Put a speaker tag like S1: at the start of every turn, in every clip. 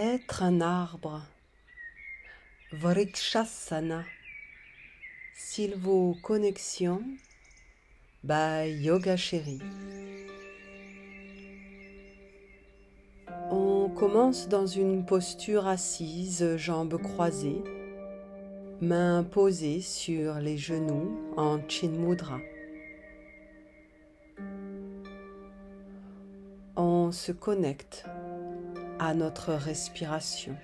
S1: Être un arbre, Vrikshasana, Silvo Connexion, by Yoga Chérie. On commence dans une posture assise, jambes croisées, mains posées sur les genoux en Chin Mudra. On se connecte à notre respiration.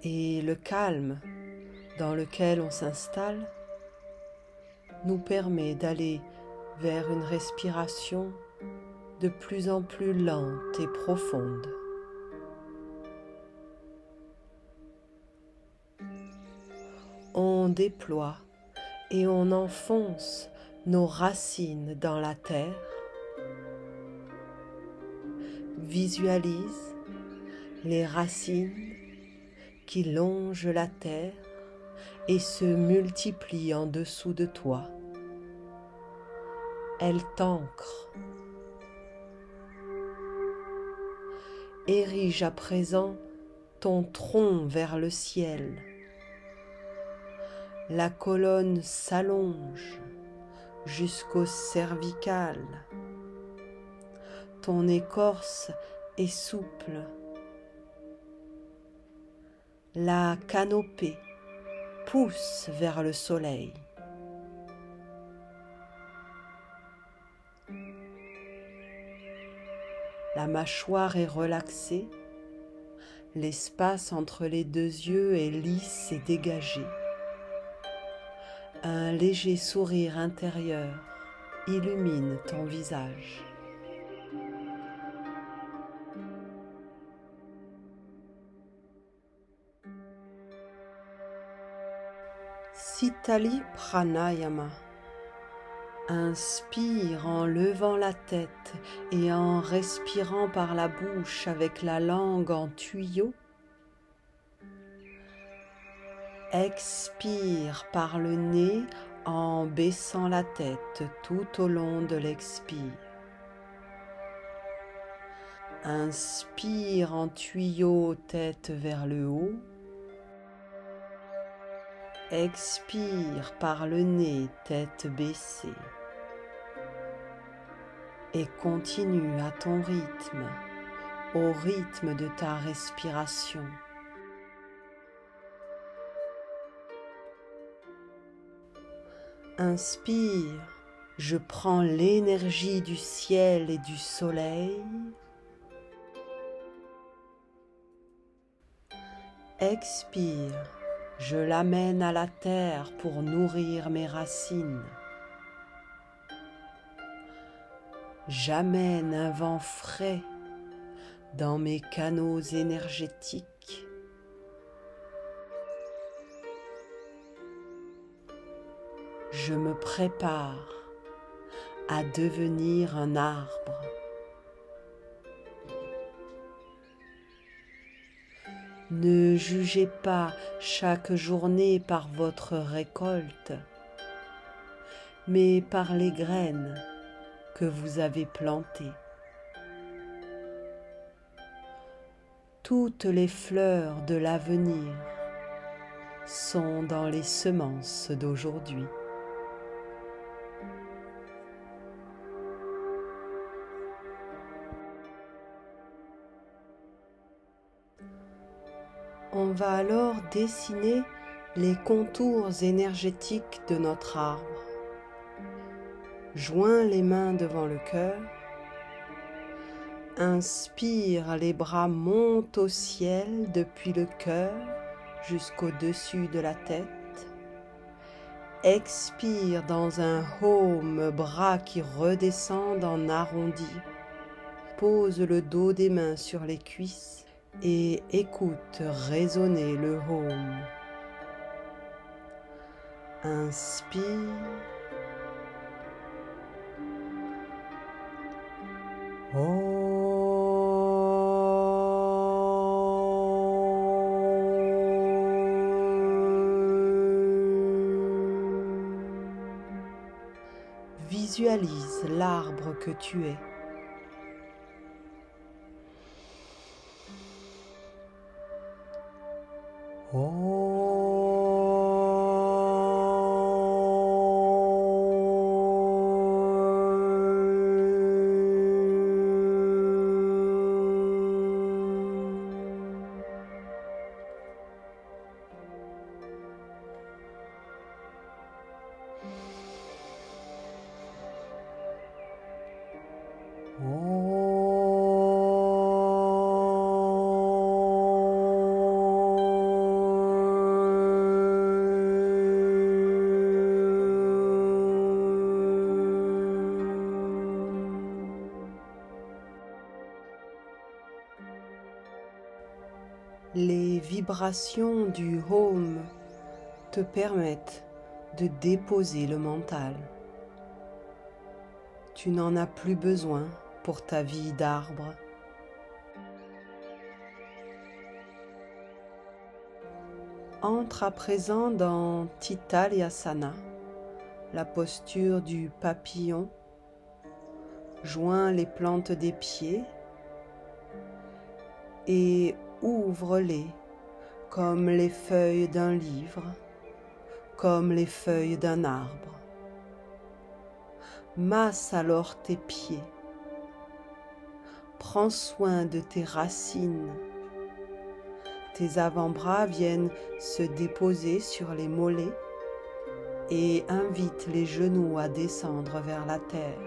S1: Et le calme dans lequel on s'installe nous permet d'aller vers une respiration de plus en plus lente et profonde. On déploie et on enfonce nos racines dans la terre. Visualise les racines qui longent la terre et se multiplient en dessous de toi. Elles t'ancrent. Érige à présent ton tronc vers le ciel. La colonne s'allonge jusqu'au cervical. Ton écorce est souple. La canopée pousse vers le soleil. La mâchoire est relaxée. L'espace entre les deux yeux est lisse et dégagé. Un léger sourire intérieur illumine ton visage. Sitali Pranayama. Inspire en levant la tête et en respirant par la bouche avec la langue en tuyau. Expire par le nez en baissant la tête tout au long de l'expire. Inspire en tuyau, tête vers le haut. Expire par le nez, tête baissée. Et continue à ton rythme, au rythme de ta respiration. Inspire, je prends l'énergie du ciel et du soleil. Expire, je l'amène à la terre pour nourrir mes racines. J'amène un vent frais dans mes canaux énergétiques. Je me prépare à devenir un arbre. Ne jugez pas chaque journée par votre récolte, mais par les graines que vous avez plantées. Toutes les fleurs de l'avenir sont dans les semences d'aujourd'hui. On va alors dessiner les contours énergétiques de notre arbre. Joins les mains devant le cœur. Inspire, les bras montent au ciel depuis le cœur jusqu'au-dessus de la tête. Expire dans un home, bras qui redescendent en arrondi. Pose le dos des mains sur les cuisses et écoute résonner le home. Inspire. visualise l'arbre que tu es. Les vibrations du home te permettent de déposer le mental. Tu n'en as plus besoin pour ta vie d'arbre. Entre à présent dans Titalyasana, la posture du papillon. Joins les plantes des pieds et ouvre-les comme les feuilles d'un livre, comme les feuilles d'un arbre. Masse alors tes pieds. Prends soin de tes racines. Tes avant-bras viennent se déposer sur les mollets et invite les genoux à descendre vers la terre.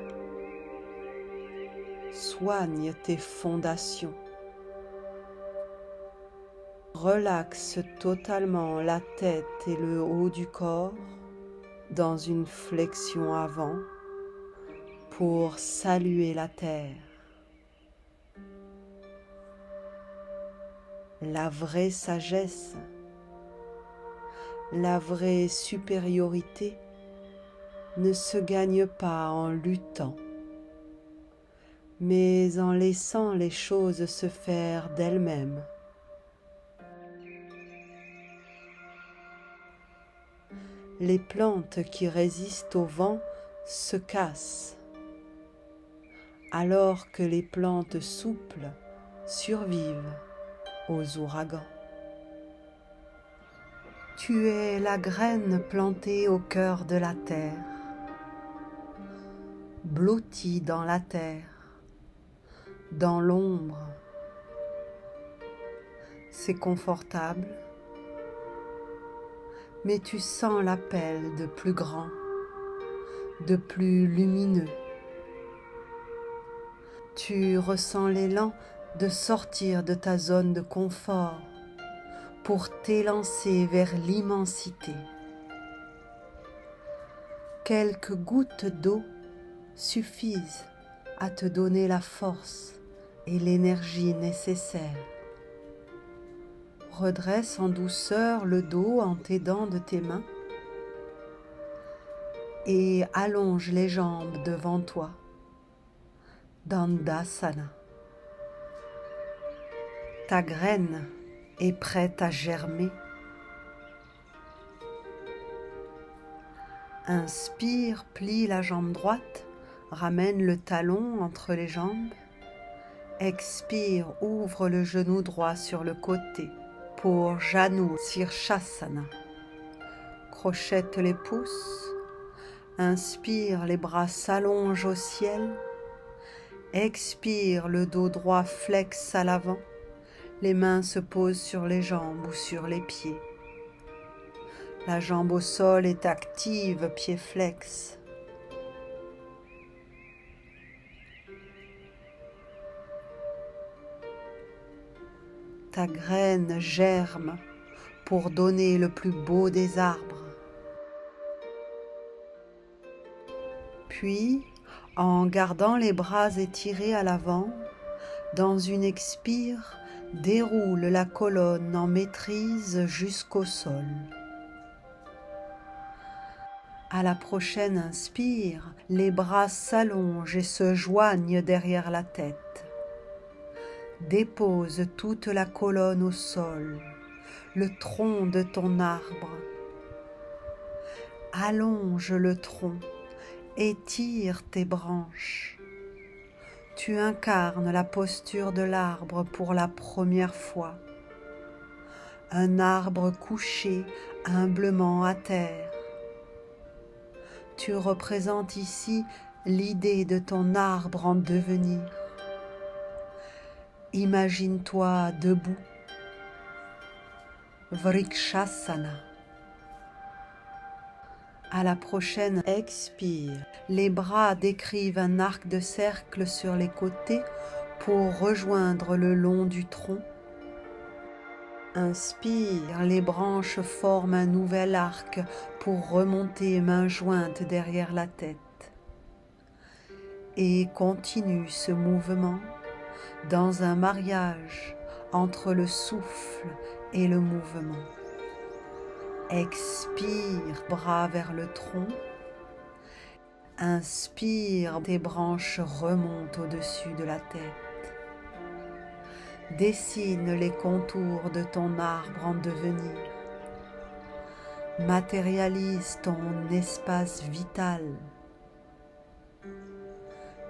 S1: Soigne tes fondations. Relaxe totalement la tête et le haut du corps dans une flexion avant pour saluer la terre. La vraie sagesse, la vraie supériorité ne se gagne pas en luttant, mais en laissant les choses se faire d'elles-mêmes. Les plantes qui résistent au vent se cassent, alors que les plantes souples survivent aux ouragans. Tu es la graine plantée au cœur de la terre, blottie dans la terre, dans l'ombre. C'est confortable, mais tu sens l'appel de plus grand, de plus lumineux. Tu ressens l'élan de sortir de ta zone de confort pour t'élancer vers l'immensité. Quelques gouttes d'eau suffisent à te donner la force et l'énergie nécessaires. Redresse en douceur le dos en t'aidant de tes mains et allonge les jambes devant toi. Dandasana. Ta graine est prête à germer. Inspire, plie la jambe droite, ramène le talon entre les jambes. Expire, ouvre le genou droit sur le côté pour Janu Sirshasana. Crochette les pouces. Inspire, les bras s'allongent au ciel. Expire, le dos droit flexe à l'avant. Les mains se posent sur les jambes ou sur les pieds. La jambe au sol est active, pied flex. Ta graine germe pour donner le plus beau des arbres. Puis, en gardant les bras étirés à l'avant, dans une expire, déroule la colonne en maîtrise jusqu'au sol. À la prochaine inspire, les bras s'allongent et se joignent derrière la tête. Dépose toute la colonne au sol, le tronc de ton arbre. Allonge le tronc Étire tes branches. Tu incarnes la posture de l'arbre pour la première fois. Un arbre couché humblement à terre. Tu représentes ici l'idée de ton arbre en devenir. Imagine-toi debout. Vrikshasana. À la prochaine expire, les bras décrivent un arc de cercle sur les côtés pour rejoindre le long du tronc. Inspire, les branches forment un nouvel arc pour remonter main jointe derrière la tête. Et continue ce mouvement dans un mariage entre le souffle et le mouvement. Expire, bras vers le tronc. Inspire, tes branches remontent au-dessus de la tête. Dessine les contours de ton arbre en devenir. Matérialise ton espace vital.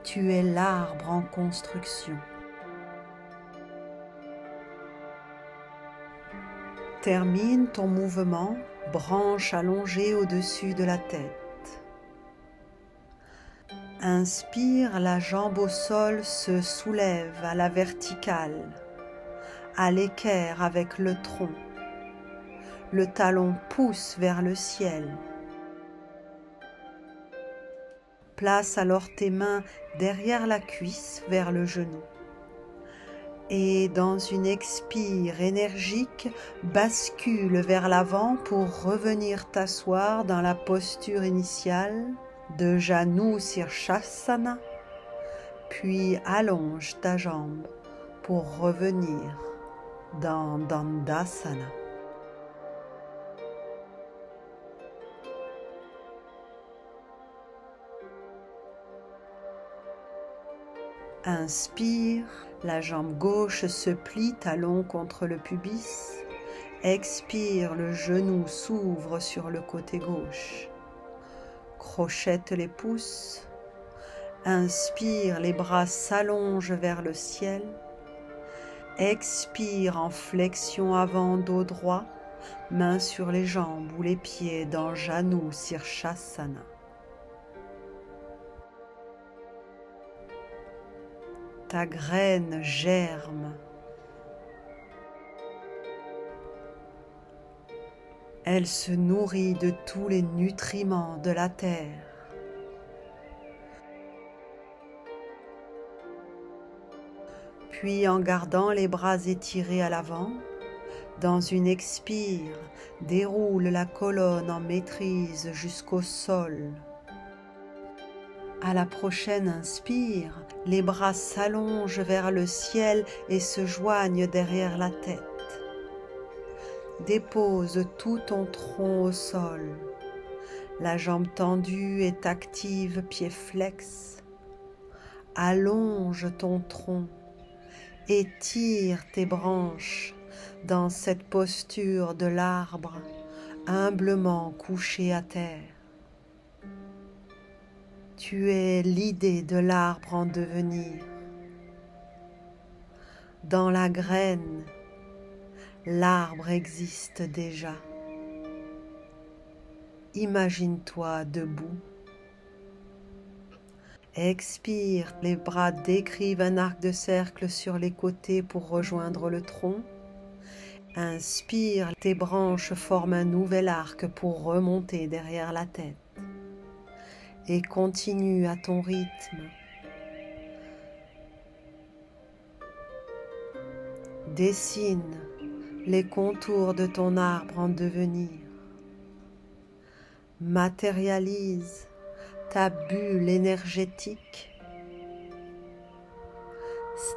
S1: Tu es l'arbre en construction. Termine ton mouvement, branche allongée au-dessus de la tête. Inspire, la jambe au sol se soulève à la verticale, à l'équerre avec le tronc. Le talon pousse vers le ciel. Place alors tes mains derrière la cuisse vers le genou. Et dans une expire énergique, bascule vers l'avant pour revenir t'asseoir dans la posture initiale de Janu Sirsasana, puis allonge ta jambe pour revenir dans Dandasana. Inspire, la jambe gauche se plie, talon contre le pubis. Expire, le genou s'ouvre sur le côté gauche. Crochette les pouces. Inspire, les bras s'allongent vers le ciel. Expire en flexion avant, dos droit, mains sur les jambes ou les pieds dans Janu Sirsasana. Ta graine germe. Elle se nourrit de tous les nutriments de la terre. Puis en gardant les bras étirés à l'avant, dans une expire, déroule la colonne en maîtrise jusqu'au sol. À la prochaine inspire, les bras s'allongent vers le ciel et se joignent derrière la tête. Dépose tout ton tronc au sol. La jambe tendue est active, pied flex. Allonge ton tronc. Étire tes branches dans cette posture de l'arbre humblement couché à terre. Tu es l'idée de l'arbre en devenir. Dans la graine, l'arbre existe déjà. Imagine-toi debout. Expire, les bras décrivent un arc de cercle sur les côtés pour rejoindre le tronc. Inspire, tes branches forment un nouvel arc pour remonter derrière la tête. Et continue à ton rythme. Dessine les contours de ton arbre en devenir. Matérialise ta bulle énergétique.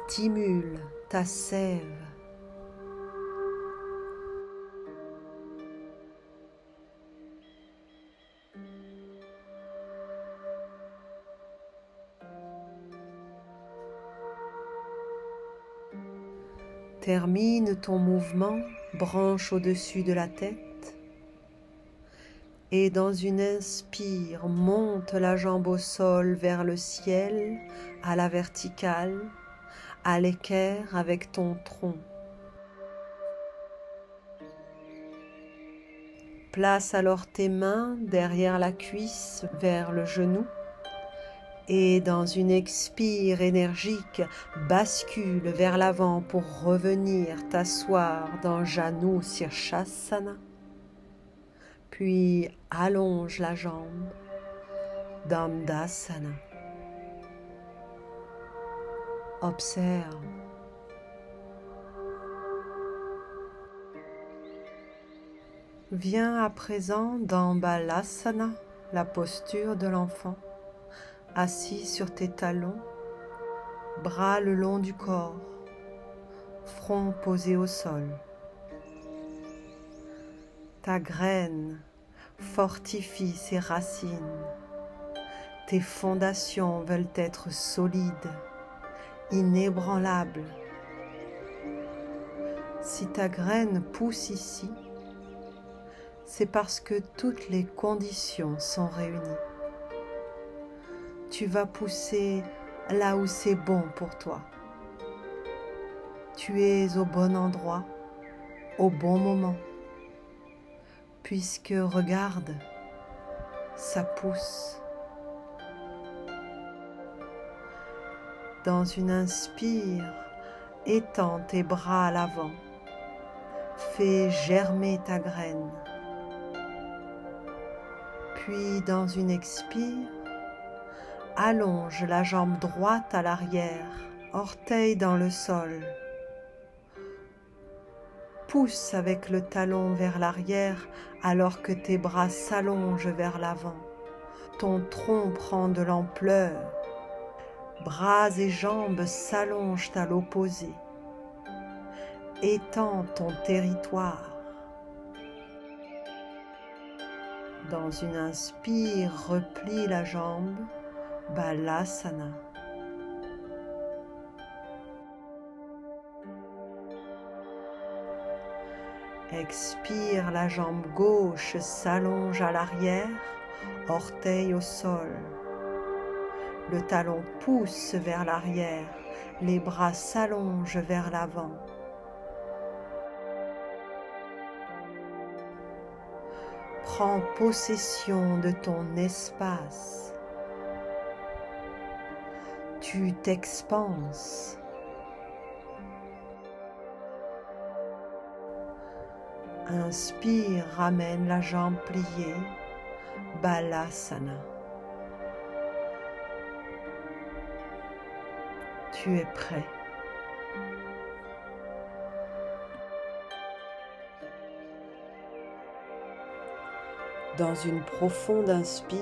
S1: Stimule ta sève. Termine ton mouvement, branche au-dessus de la tête Et dans une inspire, monte la jambe au sol vers le ciel, à la verticale, à l'équerre avec ton tronc. Place alors tes mains derrière la cuisse vers le genou et dans une expire énergique, bascule vers l'avant pour revenir t'asseoir dans Janu Sirsasana. Puis allonge la jambe, Dandasana. Observe. Viens à présent dans Balasana, la posture de l'enfant, assis sur tes talons, bras le long du corps, front posé au sol. Ta graine fortifie ses racines. Tes fondations veulent être solides, inébranlables. Si ta graine pousse ici, c'est parce que toutes les conditions sont réunies. Tu vas pousser là où c'est bon pour toi. Tu es au bon endroit, au bon moment, puisque regarde, ça pousse. Dans une inspire, étends tes bras à l'avant, fais germer ta graine. Puis dans une expire, allonge la jambe droite à l'arrière, orteil dans le sol. Pousse avec le talon vers l'arrière alors que tes bras s'allongent vers l'avant. Ton tronc prend de l'ampleur. Bras et jambes s'allongent à l'opposé. Étends ton territoire. Dans une inspire, replie la jambe, Balasana. Expire, la jambe gauche s'allonge à l'arrière, orteil au sol. Le talon pousse vers l'arrière, les bras s'allongent vers l'avant. Prends possession de ton espace. Tu t'expanses. Inspire, ramène la jambe pliée, Balasana. Tu es prêt. Dans une profonde inspire,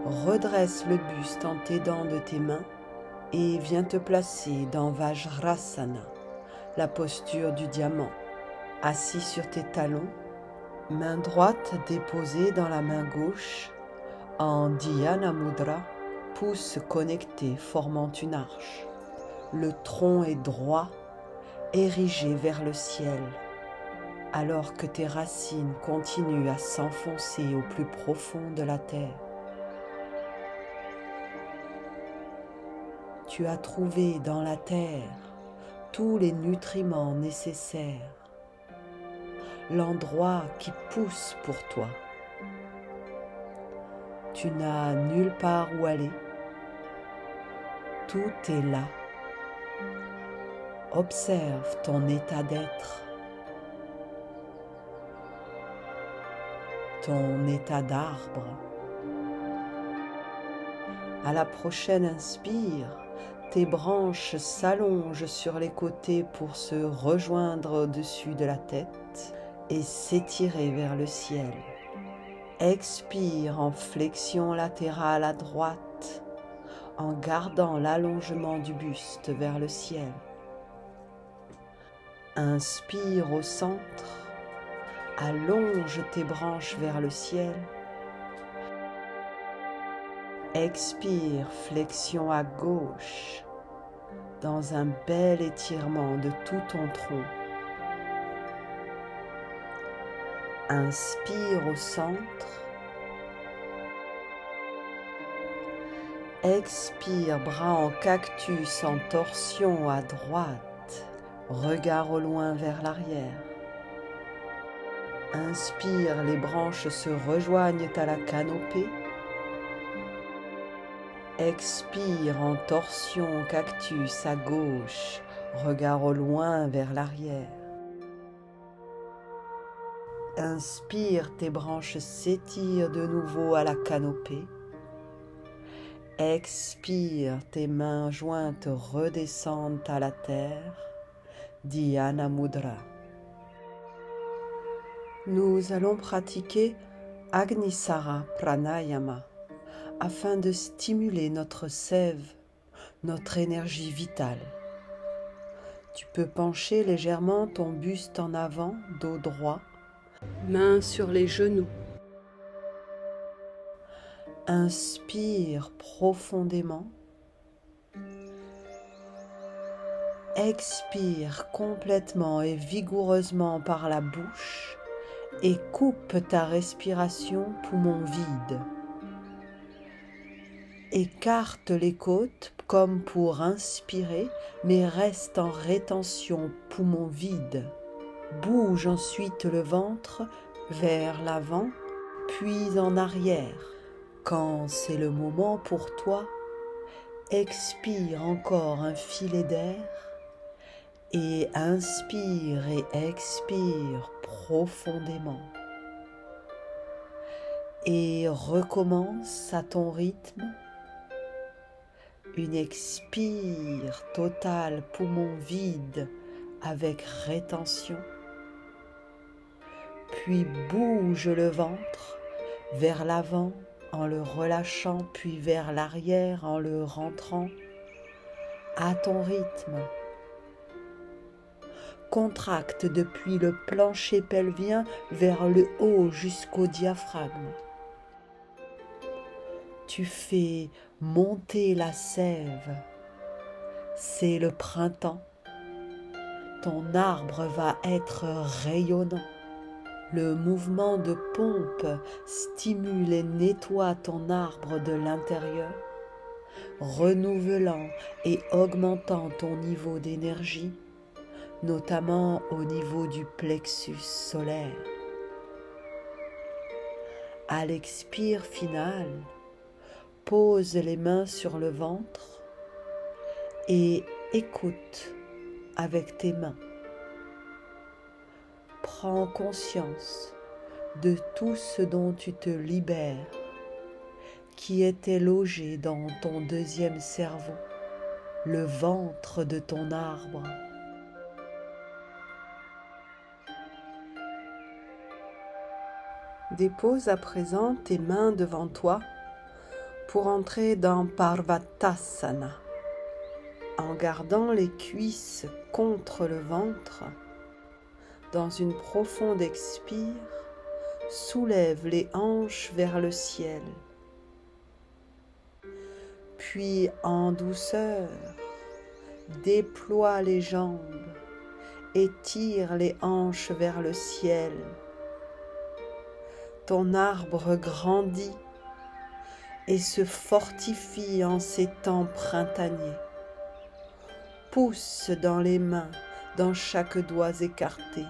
S1: redresse le buste en t'aidant de tes mains et viens te placer dans Vajrasana, la posture du diamant. Assis sur tes talons, main droite déposée dans la main gauche, en Dhyana Mudra, pouces connectés formant une arche. Le tronc est droit, érigé vers le ciel, alors que tes racines continuent à s'enfoncer au plus profond de la terre. Tu as trouvé dans la terre tous les nutriments nécessaires, l'endroit qui pousse pour toi. Tu n'as nulle part où aller. Tout est là. Observe ton état d'être, ton état d'arbre. À la prochaine inspire, tes branches s'allongent sur les côtés pour se rejoindre au-dessus de la tête et s'étirer vers le ciel. Expire en flexion latérale à droite, en gardant l'allongement du buste vers le ciel. Inspire au centre, allonge tes branches vers le ciel. Expire, flexion à gauche, dans un bel étirement de tout ton tronc. Inspire au centre, Expire, bras en cactus en torsion à droite, regard au loin vers l'arrière. Inspire, les branches se rejoignent à la canopée. Expire en torsion cactus à gauche, regard au loin vers l'arrière. Inspire, tes branches s'étirent de nouveau à la canopée. Expire, tes mains jointes redescendent à la terre. Dhyana Mudra. Nous allons pratiquer Agnisara Pranayama afin de stimuler notre sève, notre énergie vitale. Tu peux pencher légèrement ton buste en avant, dos droit, mains sur les genoux. Inspire profondément. Expire complètement et vigoureusement par la bouche et coupe ta respiration poumon vide. Écarte les côtes comme pour inspirer, mais reste en rétention poumon vide. Bouge ensuite le ventre vers l'avant, puis en arrière. Quand c'est le moment pour toi, expire encore un filet d'air et inspire et expire profondément. Et recommence à ton rythme. Une expire totale, poumon vide avec rétention. Puis bouge le ventre vers l'avant en le relâchant, puis vers l'arrière en le rentrant à ton rythme. Contracte depuis le plancher pelvien vers le haut jusqu'au diaphragme. Tu fais monter la sève. C'est le printemps. Ton arbre va être rayonnant. Le mouvement de pompe stimule et nettoie ton arbre de l'intérieur, renouvelant et augmentant ton niveau d'énergie, notamment au niveau du plexus solaire. À l'expire finale, pose les mains sur le ventre et écoute avec tes mains. Prends conscience de tout ce dont tu te libères, qui était logé dans ton deuxième cerveau, le ventre de ton arbre. Dépose à présent tes mains devant toi pour entrer dans Parvatasana. En gardant les cuisses contre le ventre, dans une profonde expire, soulève les hanches vers le ciel. Puis en douceur, déploie les jambes, étire les hanches vers le ciel. Ton arbre grandit et se fortifie en ces temps printaniers. Pousse dans les mains, dans chaque doigt écarté.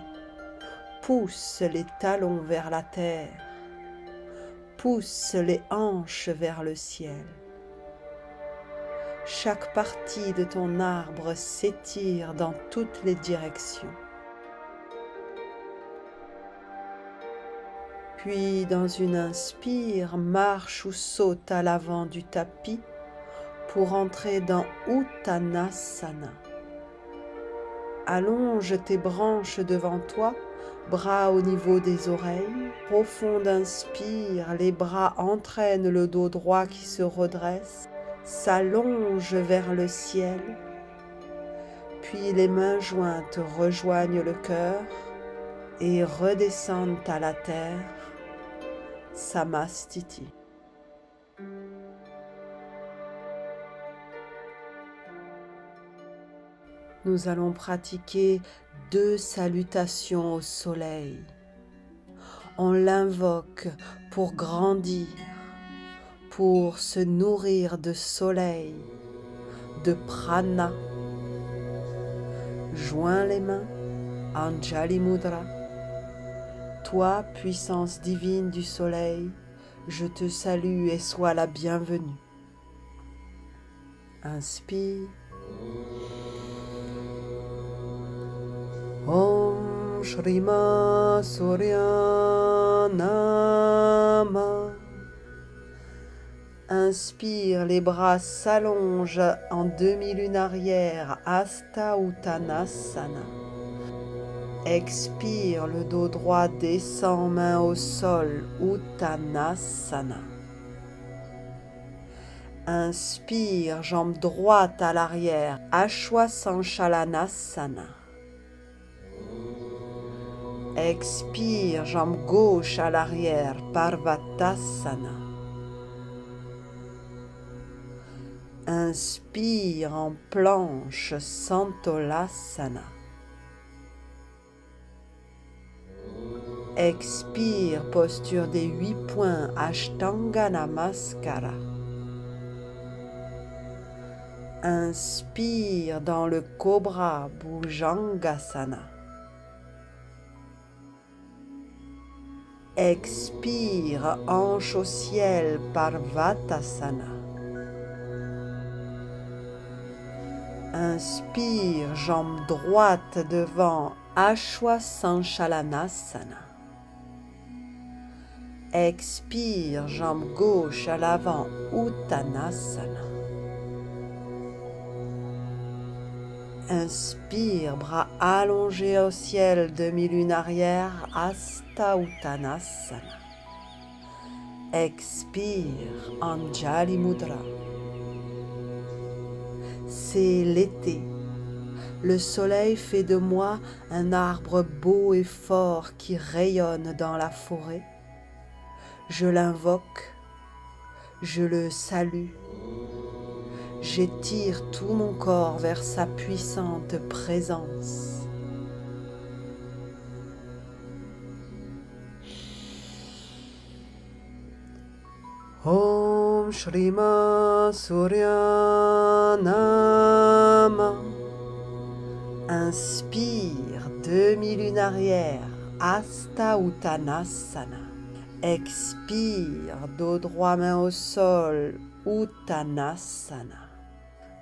S1: Pousse les talons vers la terre. Pousse les hanches vers le ciel. Chaque partie de ton arbre s'étire dans toutes les directions. Puis, dans une inspire, marche ou saute à l'avant du tapis pour entrer dans Uttanasana. Allonge tes branches devant toi, bras au niveau des oreilles. Profonde inspire, les bras entraînent le dos droit qui se redresse, s'allonge vers le ciel. Puis les mains jointes rejoignent le cœur et redescendent à la terre. Samastiti. Nous allons pratiquer 2 salutations au soleil. On l'invoque pour grandir, pour se nourrir de soleil, de prana. Joins les mains, Anjali Mudra. Toi, puissance divine du soleil, je te salue et sois la bienvenue. Inspire. Om Shrima Surya Nama. Inspire, les bras s'allongent en demi-lune arrière, Hasta Uttanasana. Expire, le dos droit descend, main au sol, Uttanasana. Inspire, jambe droite à l'arrière, Ashwasanshalanasana. Expire, jambe gauche à l'arrière, Parvatasana. Inspire en planche, Santolasana. Expire, posture des 8 points, Ashtanga Namaskara. Inspire dans le cobra, Bhujangasana. Expire, hanche au ciel, Parvatasana. Inspire, jambe droite devant, Ashwasanshalanasana. Expire, jambe gauche à l'avant, Uttanasana. Inspire, bras allongés au ciel, demi-lune arrière, Hasta Uttanasana. Expire, Anjali Mudra. C'est l'été. Le soleil fait de moi un arbre beau et fort qui rayonne dans la forêt. Je l'invoque, je le salue. J'étire tout mon corps vers sa puissante présence. Om Shrima Surya Nama. Inspire, demi-lune arrière, Hasta Uttanasana. Expire, dos droit, main au sol, Uttanasana.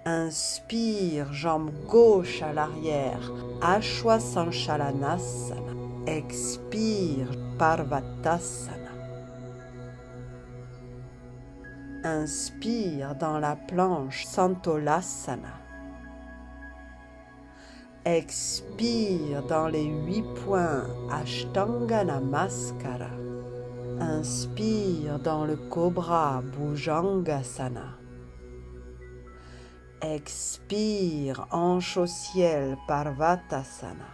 S1: Inspire, jambe gauche à l'arrière, Ashwasanshalanasana. Expire, Parvatasana. Inspire dans la planche, Santolasana. Expire dans les 8 points, Ashtanga Namaskara. Inspire dans le cobra, Bhujangasana. Expire, hanche au ciel, Parvatasana.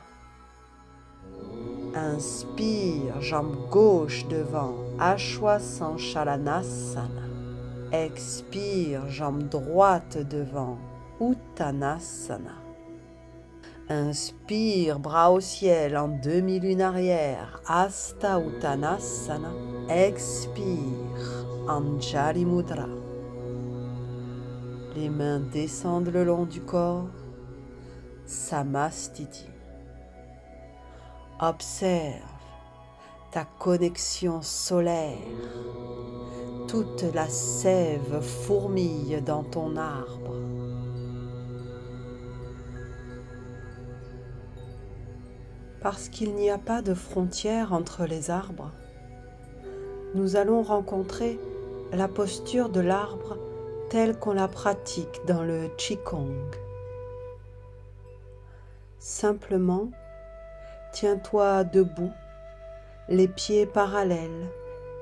S1: Inspire, jambe gauche devant, Ashwasanshalanasana. Expire, jambe droite devant, Uttanasana. Inspire, bras au ciel en demi-lune arrière, Hasta Uttanasana. Expire, Anjali Mudra. Les mains descendent le long du corps, Samastiti. Observe ta connexion solaire. Toute la sève fourmille dans ton arbre. Parce qu'il n'y a pas de frontière entre les arbres, nous allons rencontrer la posture de l'arbre telle qu'on la pratique dans le Qigong. Simplement, tiens-toi debout, les pieds parallèles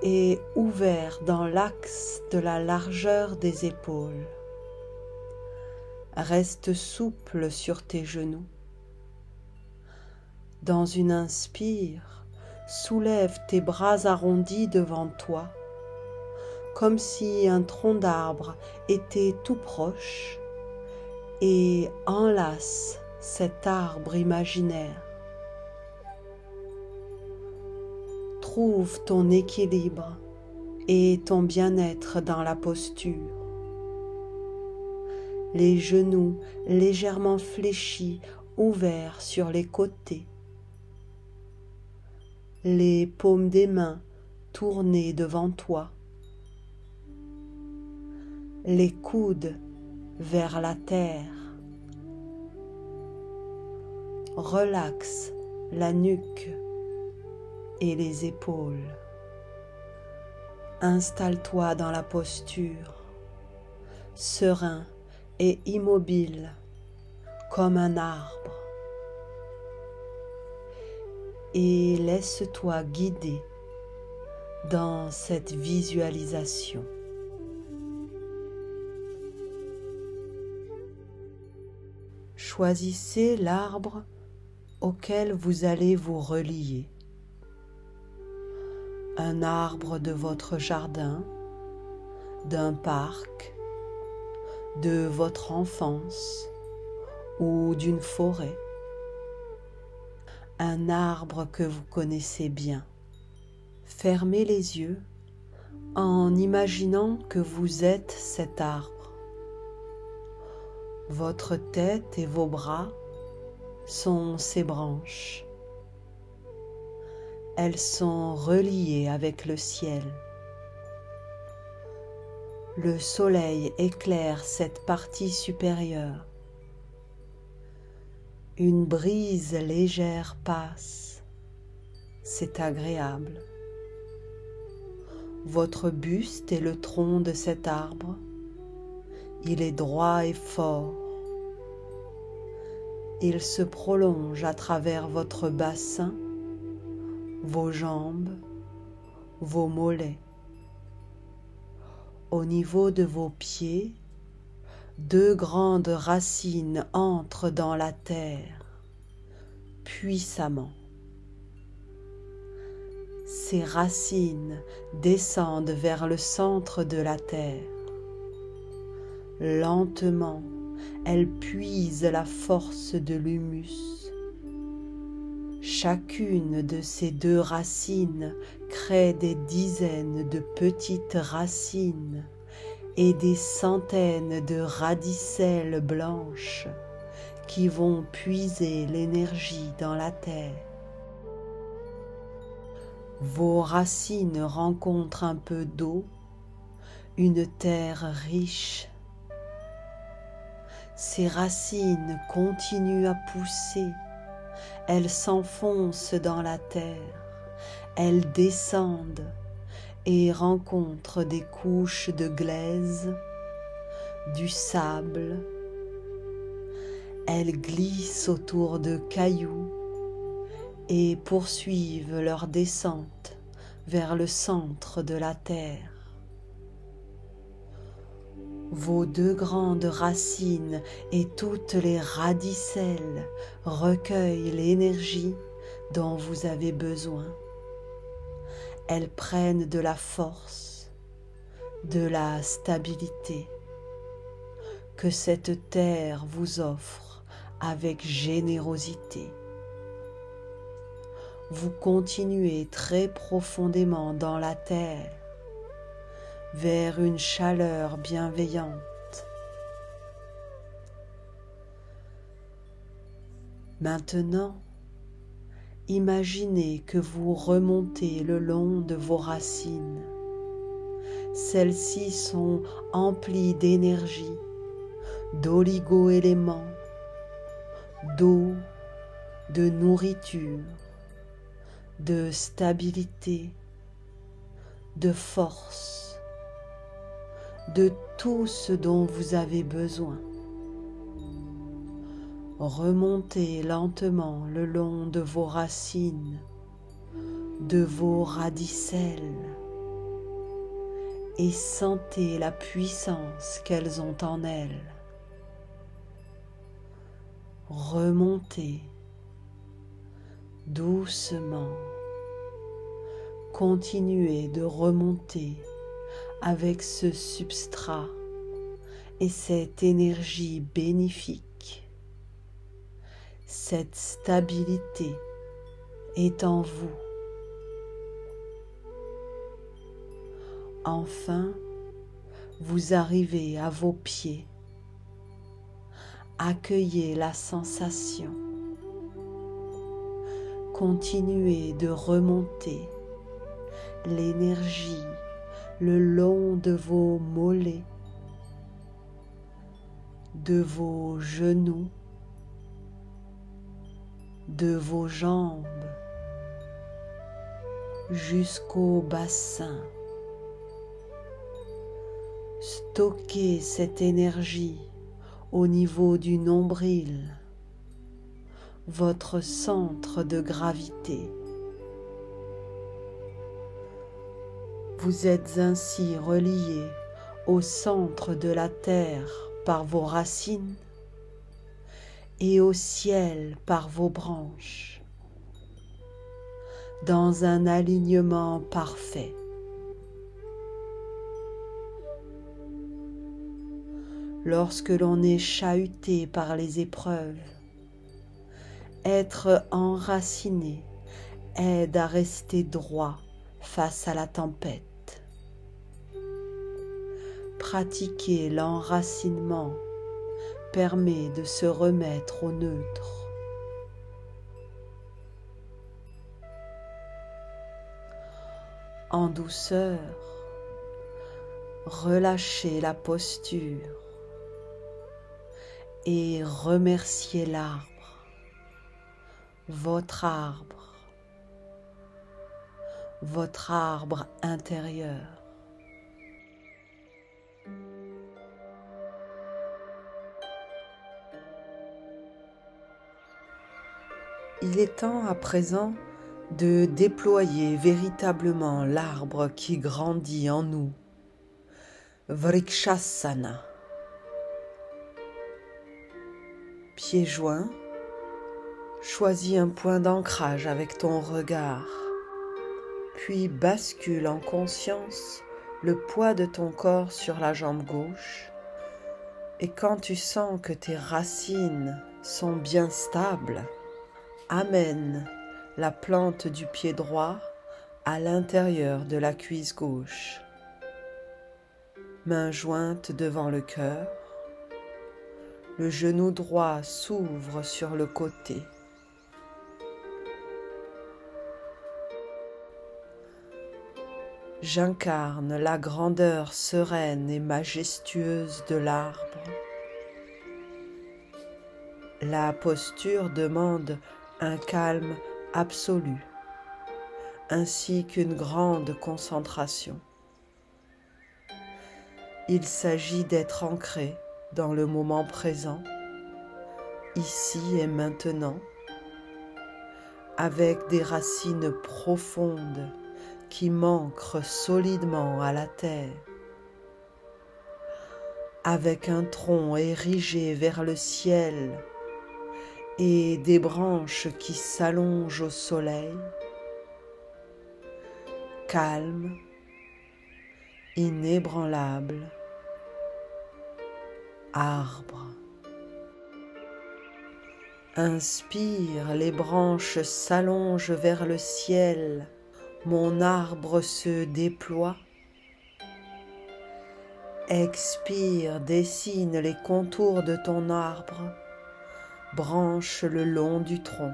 S1: et ouverts dans l'axe de la largeur des épaules. Reste souple sur tes genoux. Dans une inspire, soulève tes bras arrondis devant toi, comme si un tronc d'arbre était tout proche, et enlace cet arbre imaginaire. Trouve ton équilibre et ton bien-être dans la posture. Les genoux légèrement fléchis, ouverts sur les côtés. Les paumes des mains tournées devant toi. Les coudes vers la terre. Relaxe la nuque et les épaules. Installe-toi dans la posture, serein et immobile comme un arbre, et laisse-toi guider dans cette visualisation. Choisissez l'arbre auquel vous allez vous relier. Un arbre de votre jardin, d'un parc, de votre enfance ou d'une forêt. Un arbre que vous connaissez bien. Fermez les yeux en imaginant que vous êtes cet arbre. Votre tête et vos bras sont ses branches. Elles sont reliées avec le ciel. Le soleil éclaire cette partie supérieure. Une brise légère passe. C'est agréable. Votre buste est le tronc de cet arbre. Il est droit et fort. Il se prolonge à travers votre bassin, vos jambes, vos mollets. Au niveau de vos pieds, deux grandes racines entrent dans la terre, puissamment. Ces racines descendent vers le centre de la terre. Lentement, elles puisent la force de l'humus. Chacune de ces deux racines crée des dizaines de petites racines et des centaines de radicelles blanches qui vont puiser l'énergie dans la terre. Vos racines rencontrent un peu d'eau, une terre riche. Ces racines continuent à pousser. Elles s'enfoncent dans la terre, elles descendent et rencontrent des couches de glaise, du sable. Elles glissent autour de cailloux et poursuivent leur descente vers le centre de la terre. Vos deux grandes racines et toutes les radicelles recueillent l'énergie dont vous avez besoin. Elles prennent de la force, de la stabilité que cette terre vous offre avec générosité. Vous continuez très profondément dans la terre vers une chaleur bienveillante. Maintenant, imaginez que vous remontez le long de vos racines. Celles-ci sont emplies d'énergie, d'oligo-éléments, d'eau, de nourriture, de stabilité, de force, de tout ce dont vous avez besoin. Remontez lentement le long de vos racines, de vos radicelles, et sentez la puissance qu'elles ont en elles. Remontez doucement, continuez de remonter avec ce substrat et cette énergie bénéfique. Cette stabilité est en vous. Enfin, vous arrivez à vos pieds. Accueillez la sensation. Continuez de remonter l'énergie le long de vos mollets, de vos genoux, de vos jambes, jusqu'au bassin. Stockez cette énergie au niveau du nombril, votre centre de gravité. Vous êtes ainsi relié au centre de la terre par vos racines et au ciel par vos branches, dans un alignement parfait. Lorsque l'on est chahuté par les épreuves, être enraciné aide à rester droit face à la tempête. Pratiquer l'enracinement permet de se remettre au neutre. En douceur, relâchez la posture et remerciez l'arbre, votre arbre intérieur. Il est temps à présent de déployer véritablement l'arbre qui grandit en nous, Vrikshasana. Pieds joints, choisis un point d'ancrage avec ton regard, puis bascule en conscience le poids de ton corps sur la jambe gauche, et quand tu sens que tes racines sont bien stables, amène la plante du pied droit à l'intérieur de la cuisse gauche. Main jointe devant le cœur, le genou droit s'ouvre sur le côté. J'incarne la grandeur sereine et majestueuse de l'arbre. La posture demande un calme absolu, ainsi qu'une grande concentration. Il s'agit d'être ancré dans le moment présent, ici et maintenant, avec des racines profondes qui m'ancrent solidement à la terre, avec un tronc érigé vers le ciel et des branches qui s'allongent au soleil, calme, inébranlable, arbre. Inspire, les branches s'allongent vers le ciel, mon arbre se déploie. Expire, dessine les contours de ton arbre, branche le long du tronc.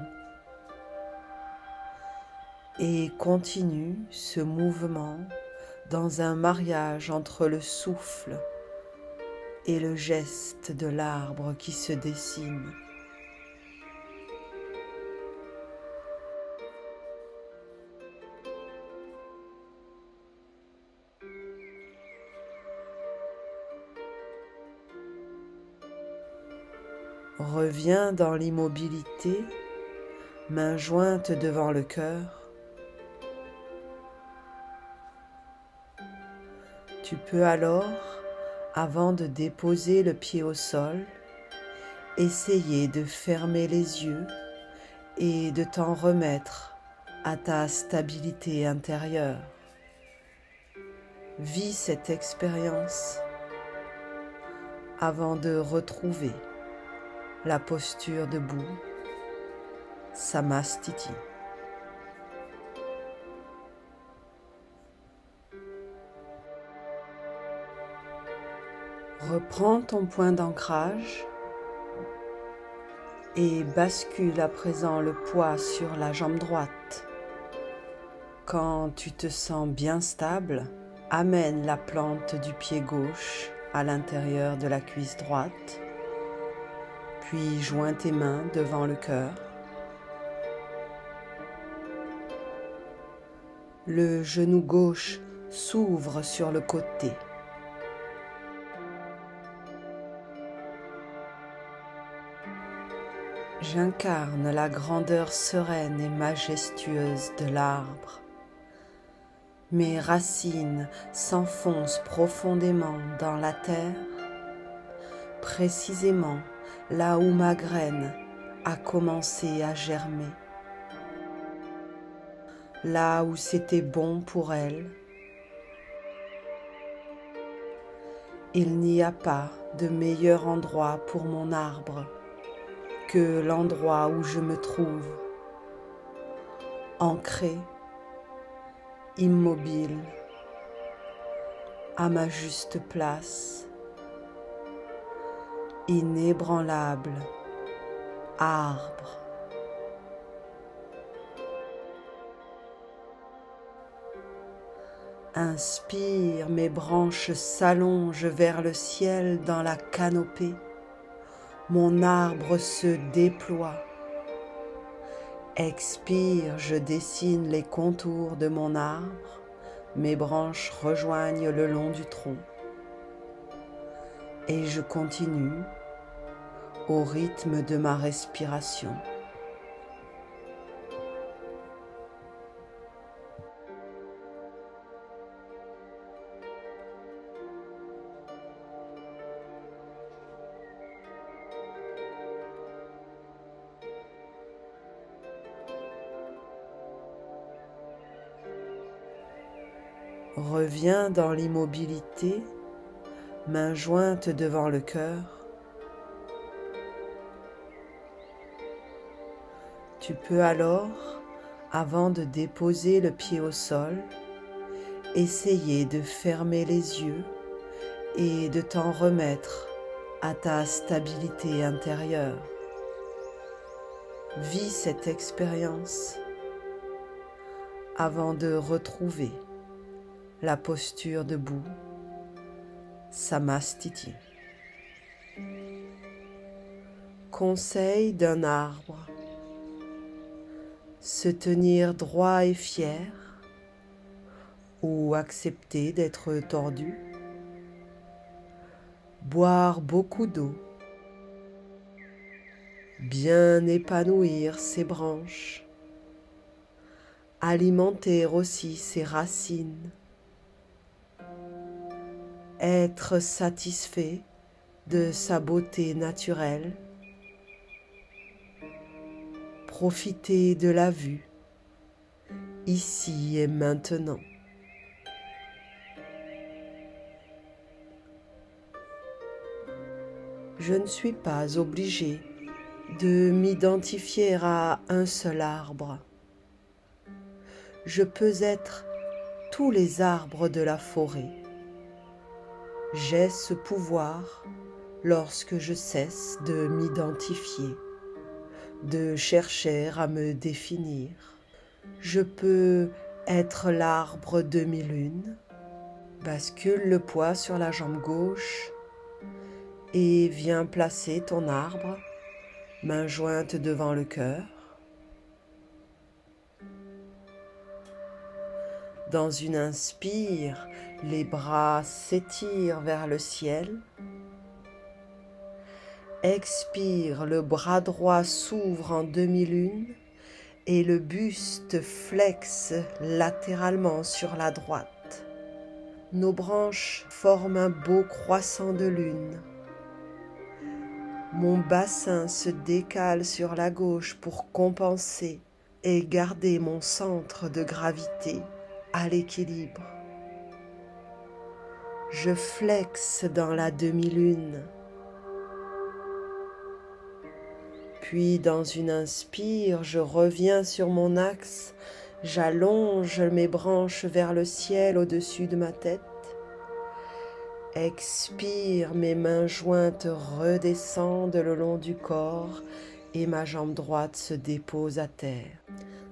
S1: Et continue ce mouvement dans un mariage entre le souffle et le geste de l'arbre qui se dessine. Reviens dans l'immobilité, main jointe devant le cœur. Tu peux alors, avant de déposer le pied au sol, essayer de fermer les yeux et de t'en remettre à ta stabilité intérieure. Vis cette expérience avant de retrouver la posture debout, Samastiti. Reprends ton point d'ancrage et bascule à présent le poids sur la jambe droite. Quand tu te sens bien stable, amène la plante du pied gauche à l'intérieur de la cuisse droite, puis joins tes mains devant le cœur. Le genou gauche s'ouvre sur le côté. J'incarne la grandeur sereine et majestueuse de l'arbre. Mes racines s'enfoncent profondément dans la terre, précisément là où ma graine a commencé à germer, là où c'était bon pour elle. Il n'y a pas de meilleur endroit pour mon arbre que l'endroit où je me trouve, ancré, immobile, à ma juste place, inébranlable, arbre. Inspire, mes branches s'allongent vers le ciel dans la canopée. Mon arbre se déploie. Expire, je dessine les contours de mon arbre. Mes branches rejoignent le long du tronc. Et je continue au rythme de ma respiration. Reviens dans l'immobilité, mains jointes devant le cœur. Tu peux alors, avant de déposer le pied au sol, essayer de fermer les yeux et de t'en remettre à ta stabilité intérieure. Vis cette expérience avant de retrouver la posture debout, Samastiti. Conseil d'un arbre: se tenir droit et fier ou accepter d'être tordu, boire beaucoup d'eau, bien épanouir ses branches, alimenter aussi ses racines, être satisfait de sa beauté naturelle, profiter de la vue, ici et maintenant. Je ne suis pas obligé de m'identifier à un seul arbre. Je peux être tous les arbres de la forêt. J'ai ce pouvoir lorsque je cesse de m'identifier, de chercher à me définir. Je peux être l'arbre demi-lune. Bascule le poids sur la jambe gauche et viens placer ton arbre, main jointe devant le cœur. Dans une inspire, les bras s'étirent vers le ciel. Expire, le bras droit s'ouvre en demi-lune et le buste flexe latéralement sur la droite. Nos branches forment un beau croissant de lune. Mon bassin se décale sur la gauche pour compenser et garder mon centre de gravité à l'équilibre. Je flexe dans la demi-lune. Puis dans une inspire, je reviens sur mon axe, j'allonge mes branches vers le ciel au-dessus de ma tête Expire, mes mains jointes redescendent le long du corps et ma jambe droite se dépose à terre.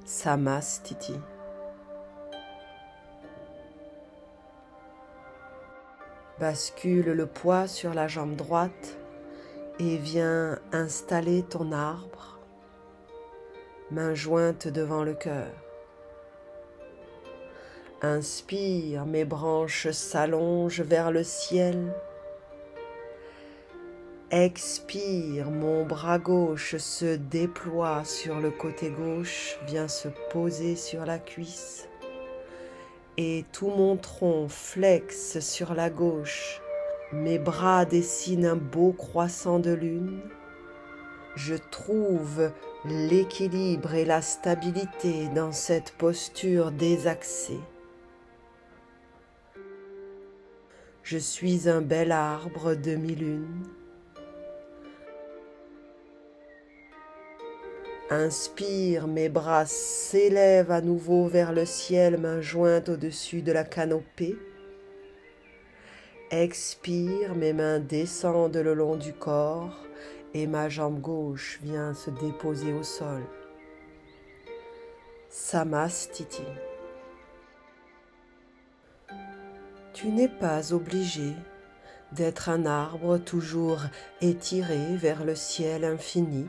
S1: Samastiti. Bascule le poids sur la jambe droite et viens installer ton arbre, main jointe devant le cœur. Inspire, mes branches s'allongent vers le ciel. Expire, mon bras gauche se déploie sur le côté gauche, vient se poser sur la cuisse. Et tout mon tronc flexe sur la gauche. Mes bras dessinent un beau croissant de lune. Je trouve l'équilibre et la stabilité dans cette posture désaxée. Je suis un bel arbre demi-lune. Inspire, mes bras s'élèvent à nouveau vers le ciel, main jointe au-dessus de la canopée. Expire, mes mains descendent le long du corps et ma jambe gauche vient se déposer au sol. Samastiti. Tu n'es pas obligé d'être un arbre toujours étiré vers le ciel infini.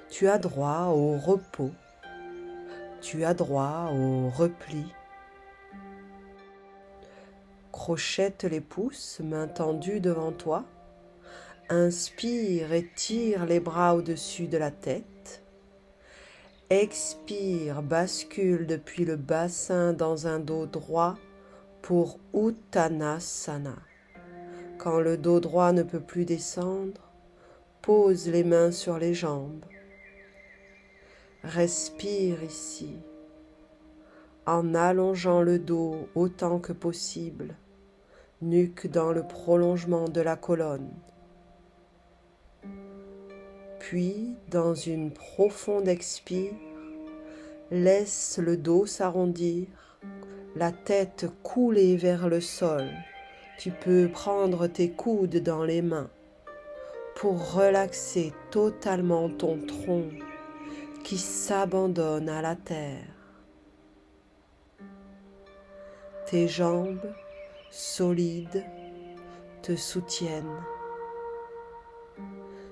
S1: Tu as droit au repos, tu as droit au repli. Crochette les pouces, main tendue devant toi. Inspire et tire les bras au-dessus de la tête. Expire, bascule depuis le bassin dans un dos droit pour Uttanasana. Quand le dos droit ne peut plus descendre, pose les mains sur les jambes. Respire ici, en allongeant le dos autant que possible, nuque dans le prolongement de la colonne. Puis, dans une profonde expire, laisse le dos s'arrondir, la tête couler vers le sol. Tu peux prendre tes coudes dans les mains pour relaxer totalement ton tronc qui s'abandonne à la terre. Tes jambes solides te soutiennent.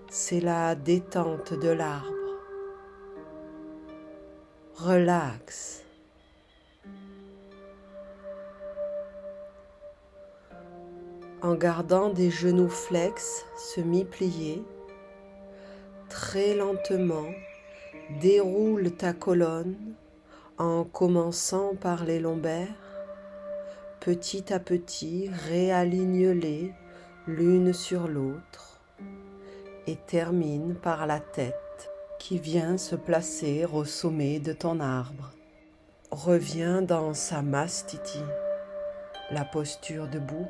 S1: C'est la détente de l'arbre. Relaxe. En gardant des genoux flex, semi-pliés, très lentement, déroule ta colonne en commençant par les lombaires. Petit à petit, réaligne-les l'une sur l'autre et termine par la tête qui vient se placer au sommet de ton arbre. Reviens dans Samastiti, la posture debout.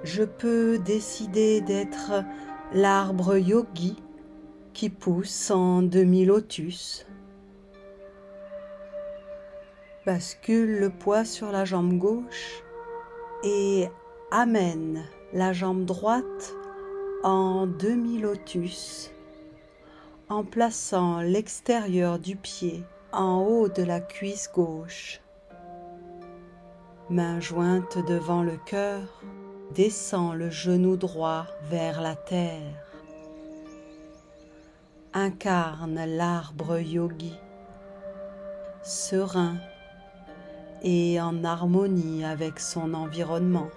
S1: Je peux décider d'être l'arbre yogi qui pousse en demi-lotus. Bascule le poids sur la jambe gauche et amène la jambe droite en demi-lotus en plaçant l'extérieur du pied en haut de la cuisse gauche. Main jointe devant le cœur, descends le genou droit vers la terre. Incarne l'arbre yogi, serein et en harmonie avec son environnement.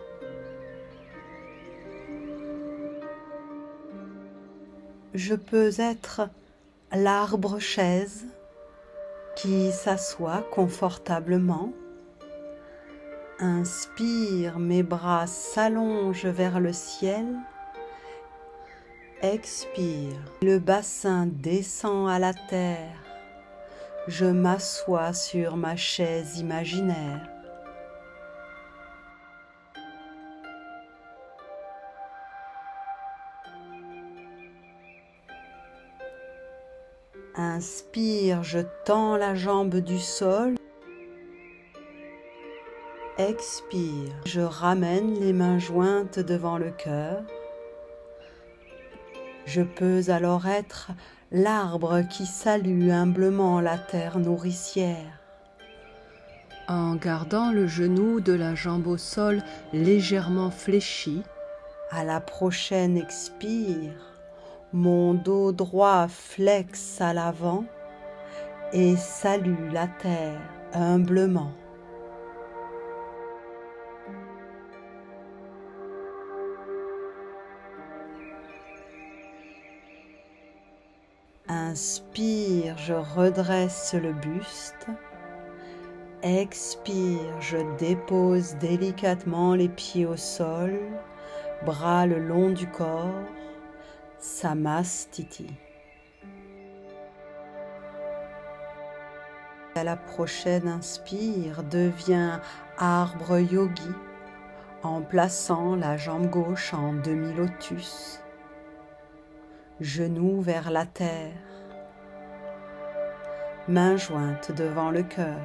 S1: Je peux être l'arbre chaise qui s'assoit confortablement. Inspire, mes bras s'allongent vers le ciel. Expire, le bassin descend à la terre. Je m'assois sur ma chaise imaginaire. Inspire, je tends la jambe du sol. Expire. Je ramène les mains jointes devant le cœur. Je peux alors être l'arbre qui salue humblement la terre nourricière. En gardant le genou de la jambe au sol légèrement fléchi, à la prochaine expire, mon dos droit flexe à l'avant et salue la terre humblement. Inspire, je redresse le buste. Expire, je dépose délicatement les pieds au sol, bras le long du corps, Samastiti. À la prochaine inspire, deviens arbre yogi en plaçant la jambe gauche en demi-lotus, genoux vers la terre, mains jointes devant le cœur.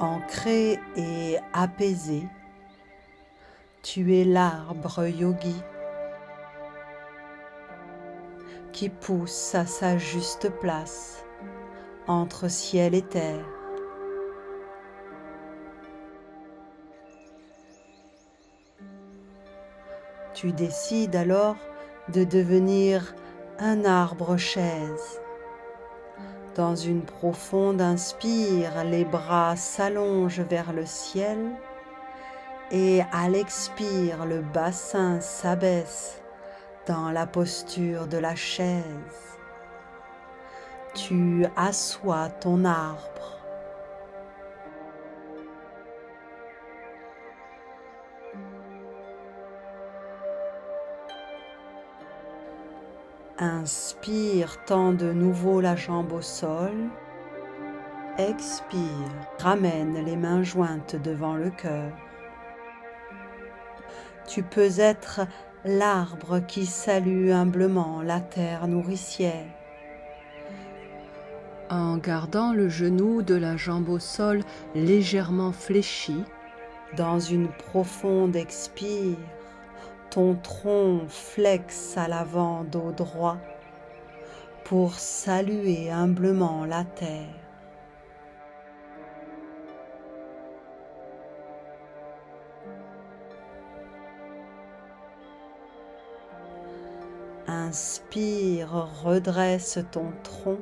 S1: Ancré et apaisé, tu es l'arbre yogi qui pousse à sa juste place entre ciel et terre. Tu décides alors de devenir un arbre-chaise. Dans une profonde inspire, les bras s'allongent vers le ciel et à l'expire, le bassin s'abaisse dans la posture de la chaise. Tu assois ton arbre. Inspire, tends de nouveau la jambe au sol. Expire, ramène les mains jointes devant le cœur. Tu peux être l'arbre qui salue humblement la terre nourricière. En gardant le genou de la jambe au sol légèrement fléchi, dans une profonde expire, ton tronc flexe à l'avant dos droit pour saluer humblement la terre. Inspire, redresse ton tronc.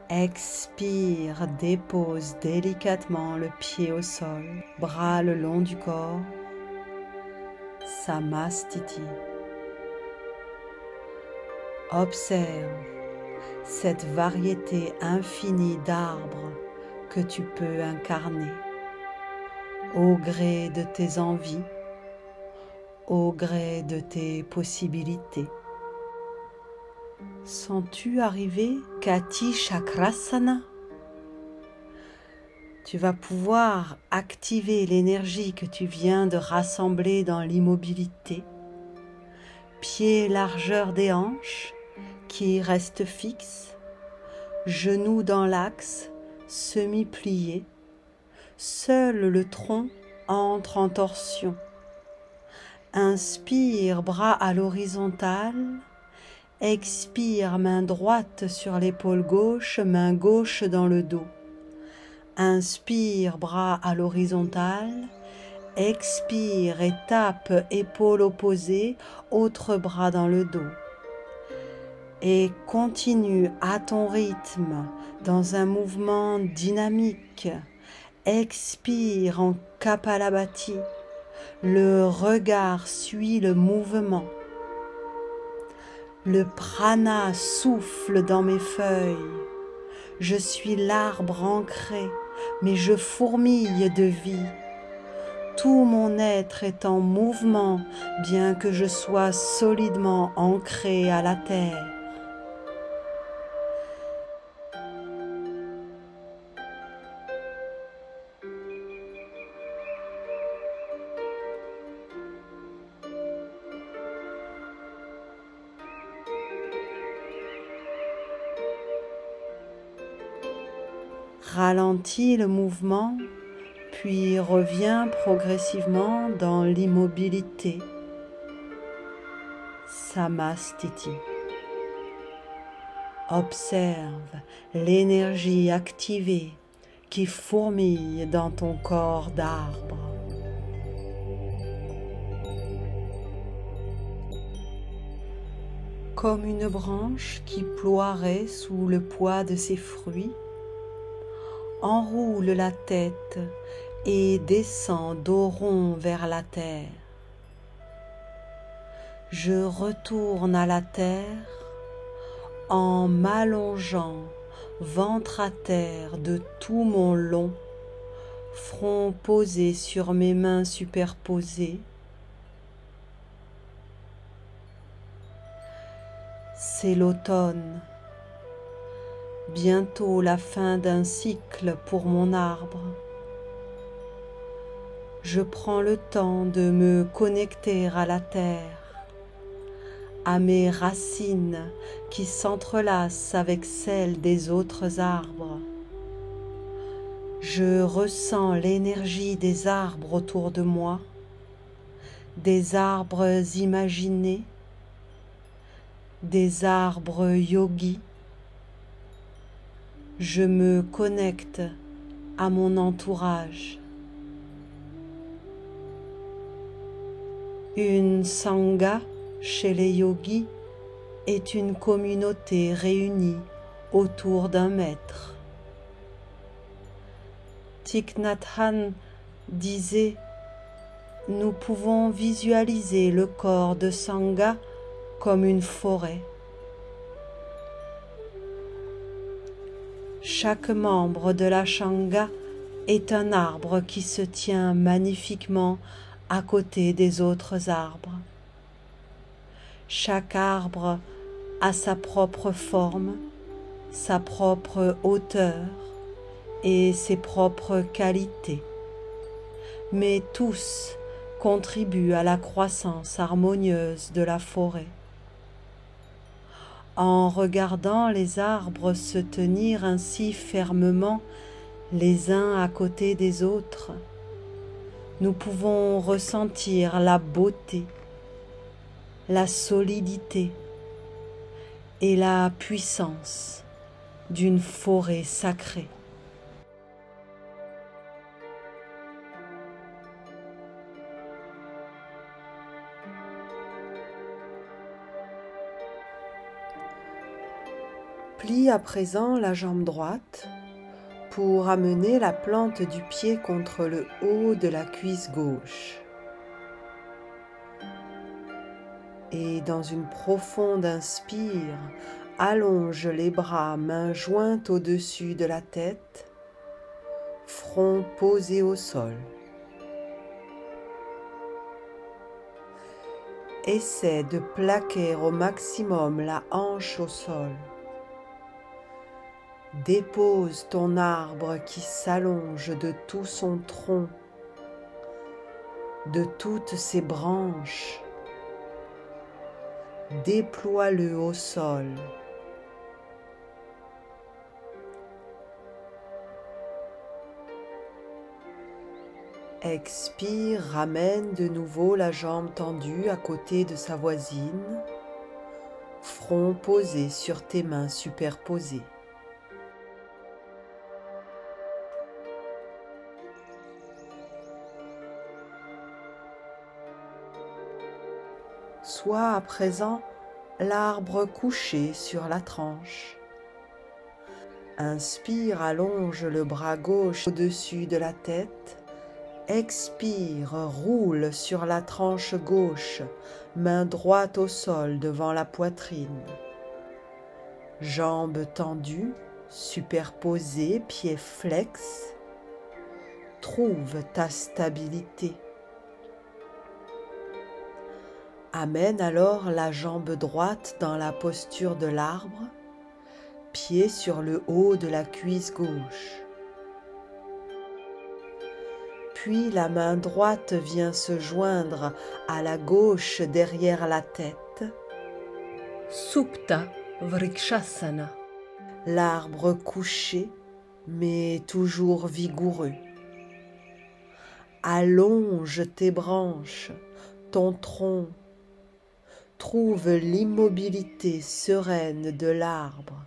S1: Expire, dépose délicatement le pied au sol, bras le long du corps, Samastiti. Observe cette variété infinie d'arbres que tu peux incarner, au gré de tes envies, au gré de tes possibilités. Sens-tu arriver Kati Chakrasana? Tu vas pouvoir activer l'énergie que tu viens de rassembler dans l'immobilité. Pieds largeur des hanches qui restent fixes, genoux dans l'axe, semi-pliés. Seul le tronc entre en torsion. Inspire, bras à l'horizontale. Expire, main droite sur l'épaule gauche, main gauche dans le dos. Inspire, bras à l'horizontale. Expire, étape, épaule opposée, autre bras dans le dos. Et continue à ton rythme, dans un mouvement dynamique. Expire en Kapalabhati. Le regard suit le mouvement. Le prana souffle dans mes feuilles. Je suis l'arbre ancré, mais je fourmille de vie. Tout mon être est en mouvement, bien que je sois solidement ancré à la terre. ralentit le mouvement, puis revient progressivement dans l'immobilité. Samastiti. Observe l'énergie activée qui fourmille dans ton corps d'arbre. Comme une branche qui ploierait sous le poids de ses fruits, enroule la tête et descend dos rond vers la terre. Je retourne à la terre en m'allongeant ventre à terre de tout mon long, front posé sur mes mains superposées. C'est l'automne, bientôt la fin d'un cycle pour mon arbre. Je prends le temps de me connecter à la terre, à mes racines qui s'entrelacent avec celles des autres arbres. Je ressens l'énergie des arbres autour de moi, des arbres imaginés, des arbres yogis. Je me connecte à mon entourage. Une sangha chez les yogis est une communauté réunie autour d'un maître. Thich Nhat Hanh disait: nous pouvons visualiser le corps de sangha comme une forêt. Chaque membre de la sangha est un arbre qui se tient magnifiquement à côté des autres arbres. Chaque arbre a sa propre forme, sa propre hauteur et ses propres qualités, mais tous contribuent à la croissance harmonieuse de la forêt. En regardant les arbres se tenir ainsi fermement les uns à côté des autres, nous pouvons ressentir la beauté, la solidité et la puissance d'une forêt sacrée. Plie à présent la jambe droite pour amener la plante du pied contre le haut de la cuisse gauche. Et dans une profonde inspire, allonge les bras, mains jointes au-dessus de la tête, front posé au sol. Essaie de plaquer au maximum la hanche au sol. Dépose ton arbre qui s'allonge de tout son tronc, de toutes ses branches. Déploie-le au sol. Expire, ramène de nouveau la jambe tendue à côté de sa voisine, front posé sur tes mains superposées. Sois à présent l'arbre couché sur la tranche. Inspire, allonge le bras gauche au-dessus de la tête. Expire, roule sur la tranche gauche, main droite au sol devant la poitrine. Jambes tendues, superposées, pieds flex. Trouve ta stabilité. Amène alors la jambe droite dans la posture de l'arbre, pied sur le haut de la cuisse gauche. Puis la main droite vient se joindre à la gauche derrière la tête. Supta Vrikshasana. L'arbre couché, mais toujours vigoureux. Allonge tes branches, ton tronc, trouve l'immobilité sereine de l'arbre.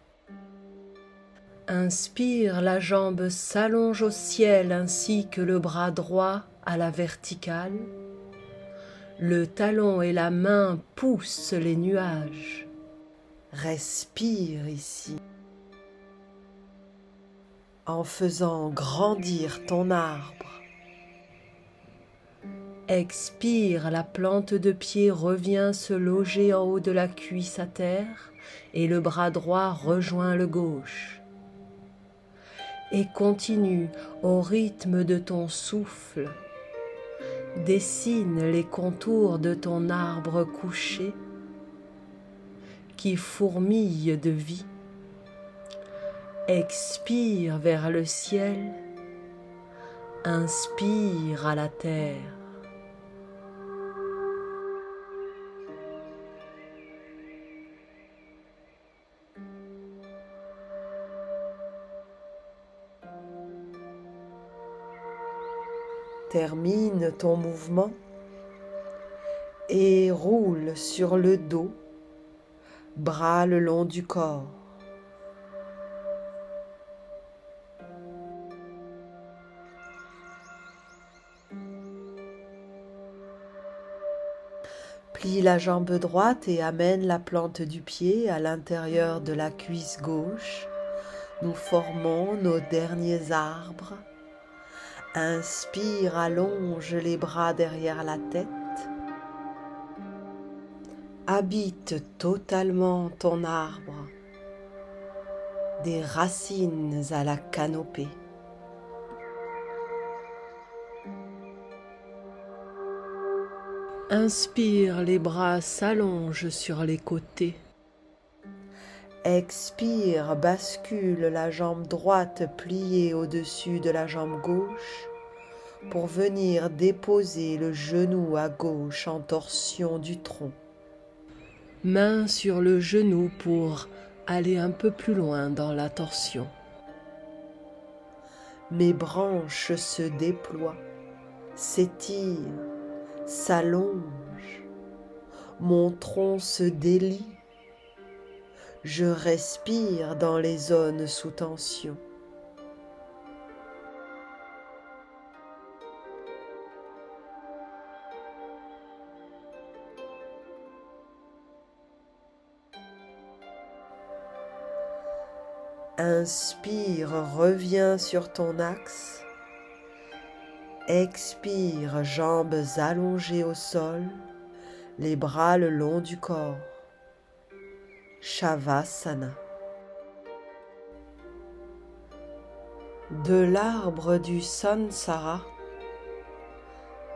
S1: Inspire, la jambe s'allonge au ciel ainsi que le bras droit à la verticale. Le talon et la main poussent les nuages. Respire ici, en faisant grandir ton arbre. Expire, la plante de pied revient se loger en haut de la cuisse à terre et le bras droit rejoint le gauche. Et continue au rythme de ton souffle. Dessine les contours de ton arbre couché qui fourmille de vie. Expire vers le ciel, inspire à la terre. Termine ton mouvement et roule sur le dos, bras le long du corps. Plie la jambe droite et amène la plante du pied à l'intérieur de la cuisse gauche. Nous formons nos derniers arbres. Inspire, allonge les bras derrière la tête. Habite totalement ton arbre. Des racines à la canopée. Inspire, les bras s'allongent sur les côtés. Expire, bascule la jambe droite pliée au-dessus de la jambe gauche pour venir déposer le genou à gauche en torsion du tronc. Main sur le genou pour aller un peu plus loin dans la torsion. Mes branches se déploient, s'étirent, s'allongent. Mon tronc se délie. Je respire dans les zones sous tension. Inspire, reviens sur ton axe. Expire, jambes allongées au sol, les bras le long du corps. Shavasana. De l'arbre du Sansara,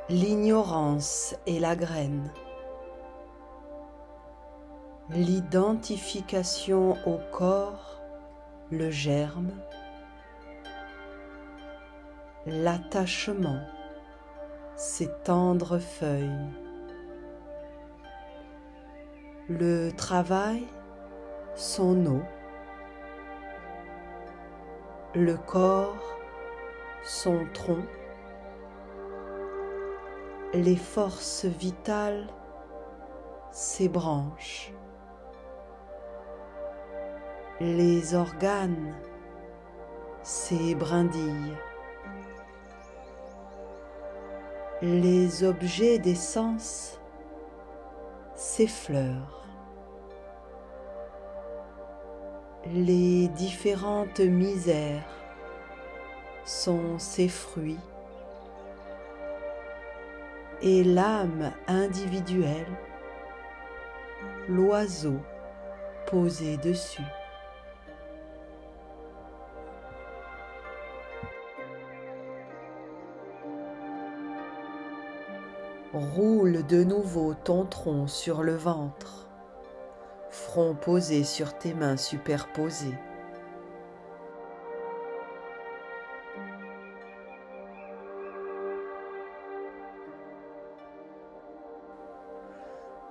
S1: l'ignorance est la graine. L'identification au corps, le germe. L'attachement, ses tendres feuilles. Le travail, son eau. Le corps, son tronc. Les forces vitales, ses branches. Les organes, ses brindilles. Les objets des sens, ses fleurs. Les différentes misères sont ses fruits. Et l'âme individuelle, l'oiseau posé dessus. Roule de nouveau ton tronc sur le ventre, front posé sur tes mains superposées.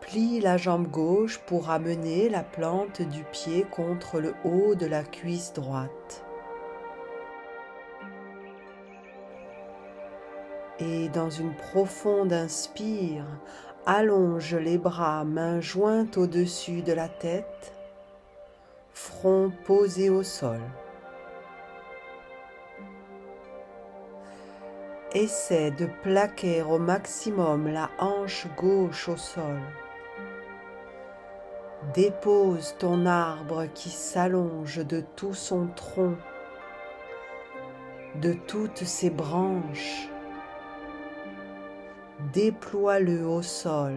S1: Plie la jambe gauche pour amener la plante du pied contre le haut de la cuisse droite. Et dans une profonde inspire, allonge les bras, mains jointes au-dessus de la tête, front posé au sol. Essaie de plaquer au maximum la hanche gauche au sol. Dépose ton arbre qui s'allonge de tout son tronc, de toutes ses branches. Déploie-le au sol.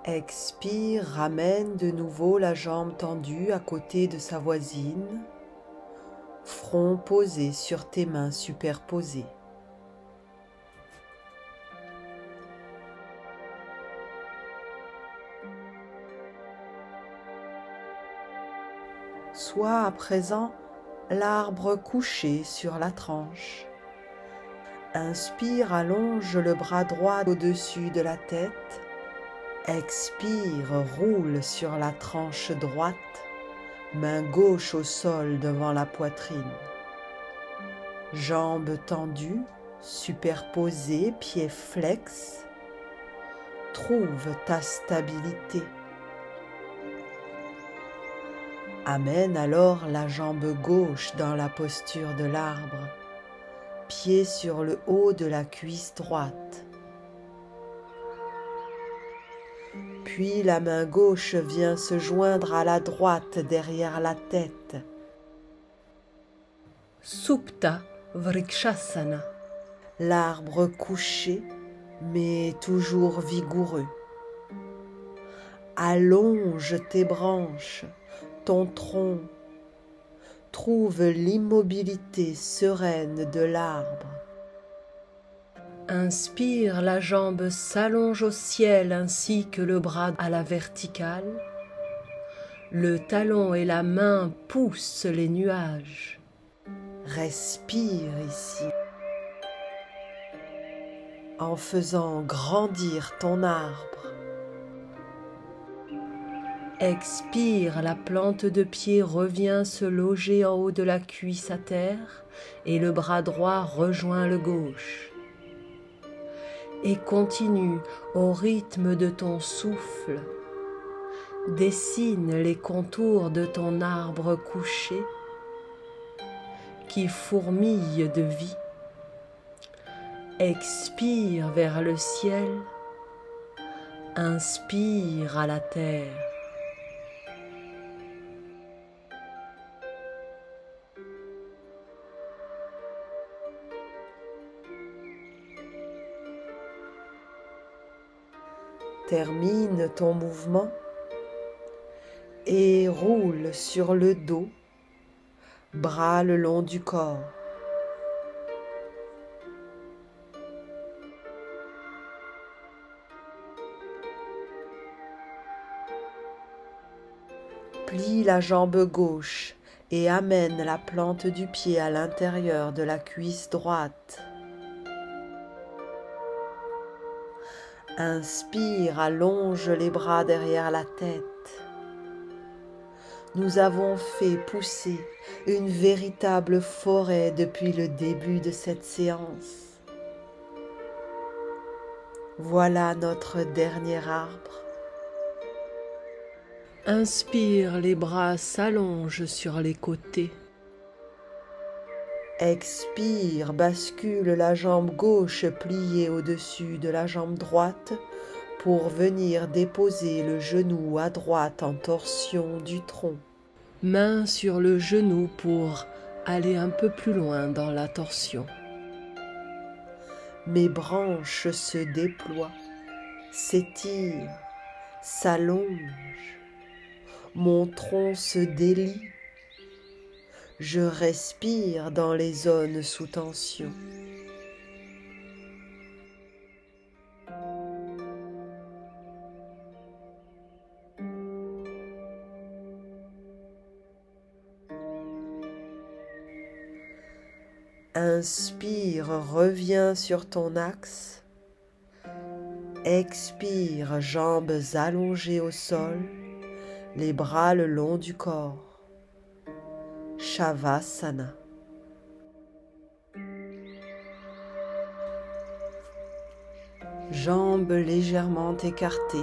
S1: Expire, ramène de nouveau la jambe tendue à côté de sa voisine, front posé sur tes mains superposées. Sois à présent l'arbre couché sur la tranche. Inspire, allonge le bras droit au-dessus de la tête. Expire, roule sur la tranche droite, main gauche au sol devant la poitrine. Jambes tendues, superposées, pieds flex. Trouve ta stabilité. Amène alors la jambe gauche dans la posture de l'arbre, pied sur le haut de la cuisse droite. Puis la main gauche vient se joindre à la droite derrière la tête. Supta Vrikshasana. L'arbre couché, mais toujours vigoureux. Allonge tes branches, ton tronc. Trouve l'immobilité sereine de l'arbre. Inspire, la jambe s'allonge au ciel ainsi que le bras à la verticale. Le talon et la main poussent les nuages. Respire ici, en faisant grandir ton arbre. Expire, la plante de pied revient se loger en haut de la cuisse à terre et le bras droit rejoint le gauche. Et continue au rythme de ton souffle. Dessine les contours de ton arbre couché qui fourmille de vie. Expire vers le ciel, inspire à la terre. Termine ton mouvement et roule sur le dos, bras le long du corps. Plie la jambe gauche et amène la plante du pied à l'intérieur de la cuisse droite. Inspire, allonge les bras derrière la tête. Nous avons fait pousser une véritable forêt depuis le début de cette séance. Voilà notre dernier arbre. Inspire, les bras s'allongent sur les côtés. Expire, bascule la jambe gauche pliée au-dessus de la jambe droite pour venir déposer le genou à droite en torsion du tronc. Main sur le genou pour aller un peu plus loin dans la torsion. Mes branches se déploient, s'étirent, s'allongent. Mon tronc se délie. Je respire dans les zones sous tension. Inspire, reviens sur ton axe. Expire, jambes allongées au sol, les bras le long du corps. Shavasana. Jambes légèrement écartées,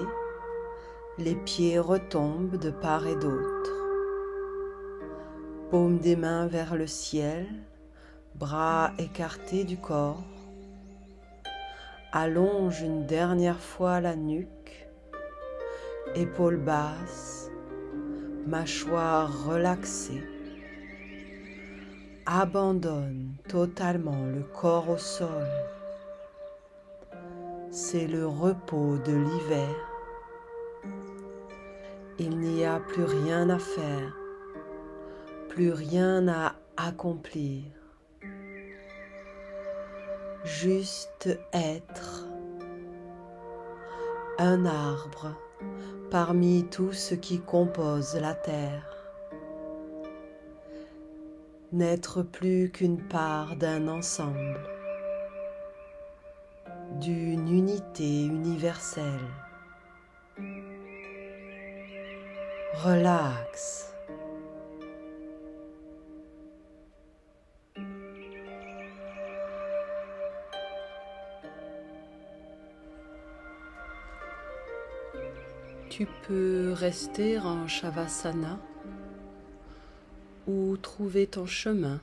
S1: les pieds retombent de part et d'autre. Paume des mains vers le ciel, bras écartés du corps. Allonge une dernière fois la nuque, épaules basses, mâchoire relaxée. Abandonne totalement le corps au sol. C'est le repos de l'hiver. Il n'y a plus rien à faire, plus rien à accomplir. Juste être un arbre parmi tout ce qui compose la terre. N'être plus qu'une part d'un ensemble, d'une unité universelle. Relax. Tu peux rester en Shavasana ou trouver ton chemin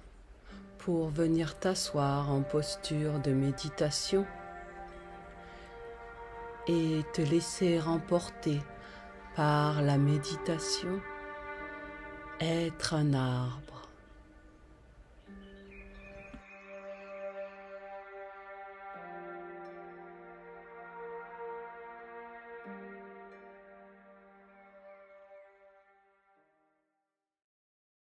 S1: pour venir t'asseoir en posture de méditation et te laisser emporter par la méditation. Être un arbre.